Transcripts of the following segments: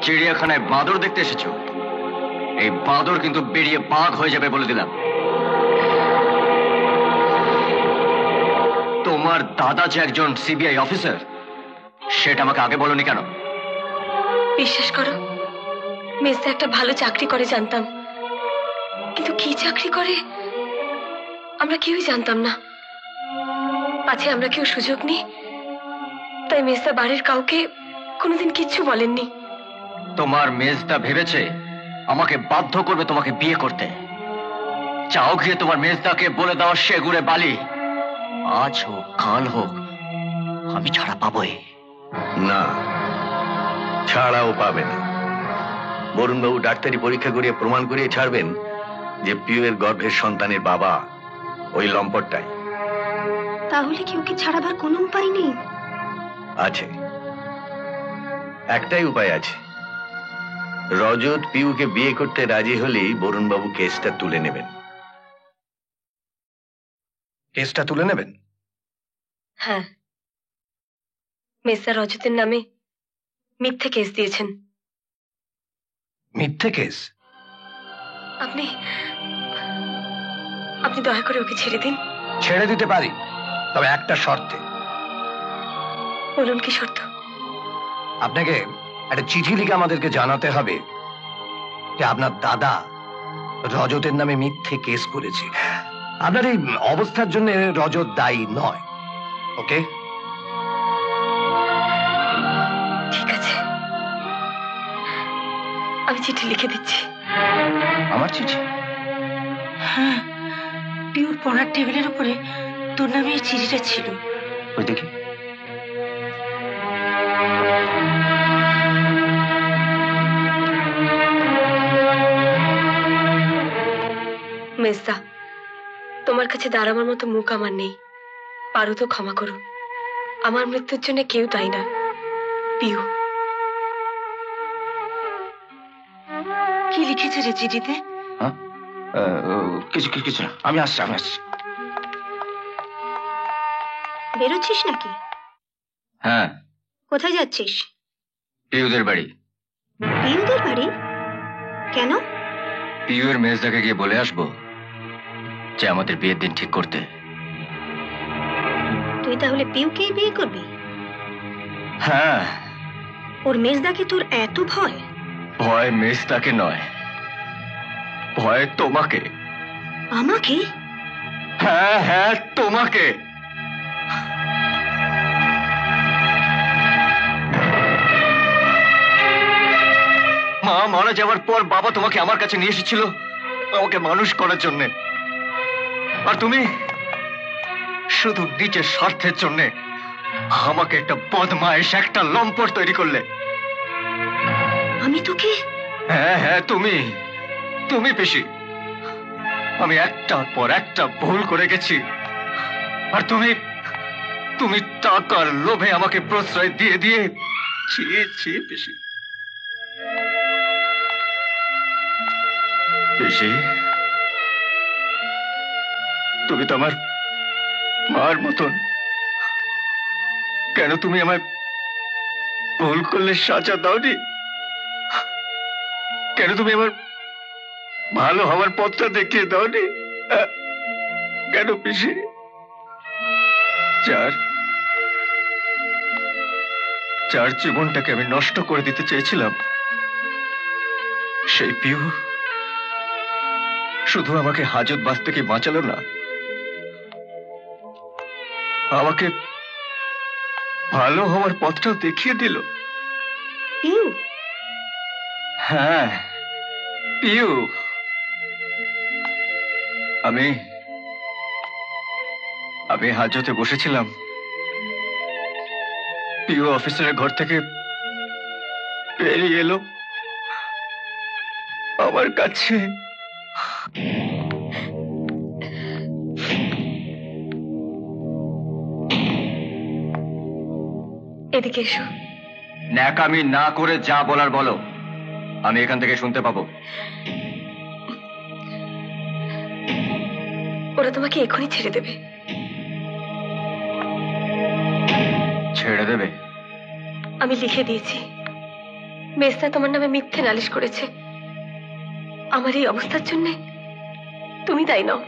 চিড়িয়াখানায় বাঁদর দেখতে এসেছো, এই বাঁদর কিন্তু বেরিয়ে বাঘ হয়ে যাবে বলে দিলাম। তোমার দাদা যে একজন সিবিআই অফিসার, সেটা আমাকে আগে বলনি কেন? বিশ্বাস করো, মেজদা একটা ভালো চাকরি করে জানতাম, কিন্তু কি চাকরি করে আমরা কেউই জানতাম না। পাছে আমরা কেউ সুযোগ নিই, তাই মেজদা বাড়ির কাউকে কোনোদিন কিচ্ছু বলেননি। তোমার মেজদা ভেবেছে আমাকে বাধ্য করবে তোমাকে বিয়ে করতে। চাও গিয়ে তোমার মেজদাকে বলে দাও সে গুড়ে বালি। আজ হোক কাল হোক আমি ছাড়া পাবোই না। ছাড়াও পাবে না। বরুণবাবু ডাক্তারি পরীক্ষা করিয়ে প্রমাণ করিয়ে ছাড়বেন যে পিউয়ের গর্ভের সন্তানের বাবা ওই লম্পটটাই। তাহলে কি ওকে ছাড়াবার কোনো উপায় নেই? আছে, একটাই উপায় আছে। রজত পিউকে বিয়ে করতে রাজি হলেই বরুণবাবু কেসটা তুলে নেবেন। কেসটা তুলে নেবেন? হ্যাঁ, মেজদা রজতের নামে মিথ্যে কেস দিয়েছেন। মিথ্যে কেস? আপনি আপনি দয়া করে ওকে ছেড়ে দিন। ছেড়ে দিতে পারি, তবে একটা শর্তে। বলুন কি শর্ত? আপনাকে একটা চিঠি লিখে আমাদেরকে জানাতে হবে যে আপনার দাদা রজতের নামে মিথ্যে কেস করেছে। আপনার এই অবস্থার জন্য রজত দায়ী নয়। ওকে? ঠিক আছে, আমি চিঠি লিখে দিচ্ছি। আমার চিঠি? হ্যাঁ, পিউর পড়ার টেবিলের উপরে তোর নামে এই চিঠিটা ছিল। ওই দেখি। মেজদা, তোমার কাছে দাঁড়াবার মতো মুখ আমার নেই, পারো তো ক্ষমা করো। আমার মৃত্যুর জন্য কেউ দায়ী না, পিউ। কি লিখেছে রে চিঠিতে? কিছু কিছু না, আমি আসছি। বেরোচ্ছিস নাকি? হ্যাঁ, কোথায় যাচ্ছিস? পিউদের বাড়ি। পিউদের বাড়ি? কেন? পিউয়ের মেজদাকে গিয়ে বলে আসবো যে আমাদের বিয়ের দিন ঠিক করতে। তুই তাহলে পিউকেই বিয়ে করবি? হ্যাঁ। ওর মেজদাকে তোর এত ভয়? ভয় মেজদাকে নয়, ভয় তোমাকে। আমাকে? হ্যাঁ হ্যাঁ, তোমাকে। মা মারা যাওয়ার পর বাবা তোমাকে আমার কাছে নিয়ে এসেছিল আমাকে মানুষ করার জন্য, আর তুমি শুধু নিজের স্বার্থের জন্য আমাকে একটা বদমাইশ, একটা লম্পট তৈরি করলে। আমি তোকে? হ্যাঁ হ্যাঁ, তুমি পিসি। আমি একটার পর একটা ভুল করে গেছি, আর তুমি টাকার লোভে আমাকে প্রশ্রয় দিয়ে দিয়ে। ছি ছি পিসি। পিসি, তুমি তো আমার মার মতন। কেন তুমি আমায় ভুল করলে সাজা দাওনি? কেন তুমি আমার ভালো হওয়ার পথটা দেখিয়ে দাওনি? কেন পিসি? যার জীবনটাকে আমি নষ্ট করে দিতে চেয়েছিলাম, সেই পিউ শুধু আমাকে হাজত বাস থেকে বাঁচালো না, আমাকে ভালো হওয়ার পথটাও দেখিয়ে দিল। পিউ? হ্যাঁ, পিউ। আমি হাজতে বসেছিলাম, পিউ অফিসারের ঘর থেকে বেরিয়ে এলো আমার কাছে। এদিকে এসো। ন্যাকামি না করে যা বলার বলো, আমি এখান থেকে শুনতে পাবো। ওরা তোমাকে এখনই ছেড়ে দেবে। ছেড়ে দেবে? আমি লিখে দিয়েছি, মেজদা তোমার নামে মিথ্যে নালিশ করেছে। আমার এই অবস্থার জন্যে তুমি দায়ী নও।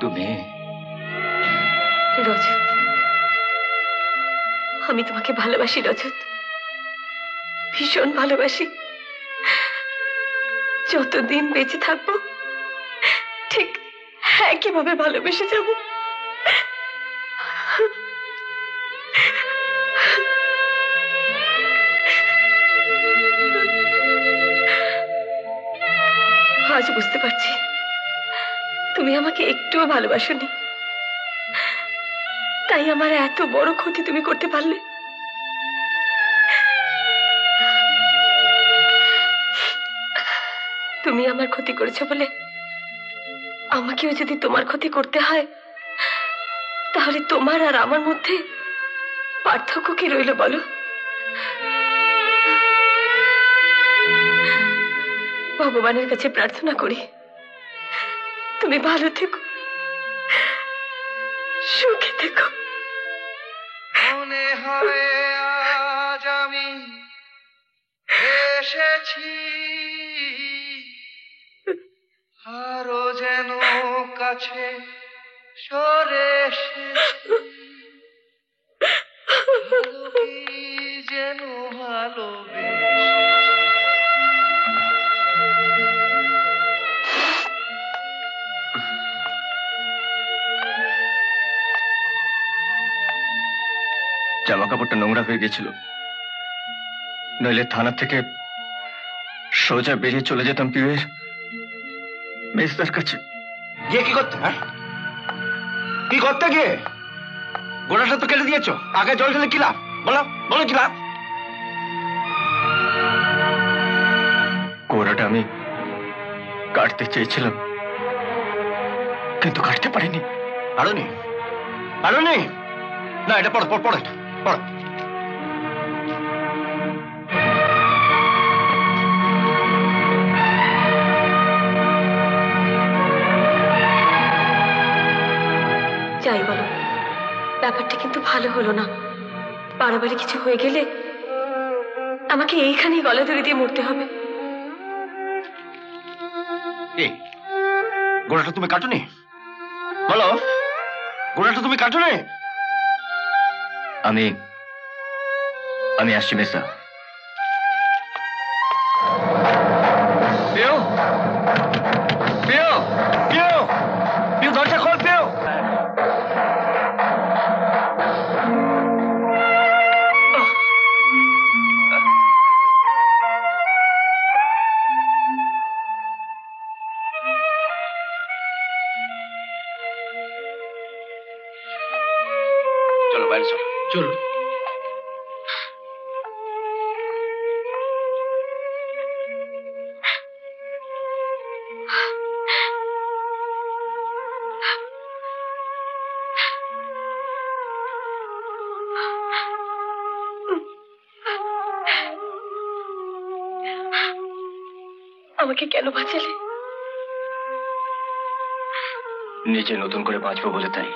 তুমি রজত, আমি তোমাকে ভালোবাসি রজত, ভীষণ ভালোবাসি। যতদিন বেঁচে থাকবো ঠিক একইভাবে ভালোবেসে যাব। আজ বুঝতে পারছি তুমি আমাকে একটুও ভালোবাসোনি, তাই আমার এত বড় ক্ষতি তুমি করতে পারলে। তুমি আমার ক্ষতি করেছো বলে আমাকেও যদি তোমার ক্ষতি করতে হয়, তাহলে তোমার আর আমার মধ্যে পার্থক্য কি রইল বলো? ভগবানের কাছে প্রার্থনা করি তুমি ভালো থেকো, সুখে থেকো। মনে হয় আজ আমি এসেছি, আরো যেন কাছে সরে এসেছি, ভালো কি যেন ভালোবেসেছি। জামা কাপড়টা নোংরা হয়ে গেছিল, নইলে থানা থেকে সোজা বেরিয়ে চলে যেতাম পিউয়ের মেজদার কাছে। গিয়ে কি করতে? হ্যাঁ, কি করতে গিয়ে? গোড়াটা তো কেটে দিয়েছো, আগে জল ঢেলে কি লাভ? বলো বলো কি লাভ? গোড়াটা আমি কাটতে চেয়েছিলাম, কিন্তু কাটতে পারিনি। পারোনি? পারোনি? না, এটা পড়ো পড়ো পড়ো, এটা পড়ো। যাই বলো, ব্যাপারটা কিন্তু ভালো হলো না। বাড়াবাড়ি কিছু হয়ে গেলে আমাকে এইখানেই গলা ধরে দিয়ে মরতে হবে। এই গোড়াটা তুমি কাটোনি? বলো, গোড়াটা তুমি কাটোনি? আমি আসছি মেজদা। পিউ, পিউ, পিউ, পিউ দরজা খোল পিউ। চলো বাইরে চলো। চলো। আমাকে কেন বাঁচালে? নিজে নতুন করে বাঁচবো বলে তাই।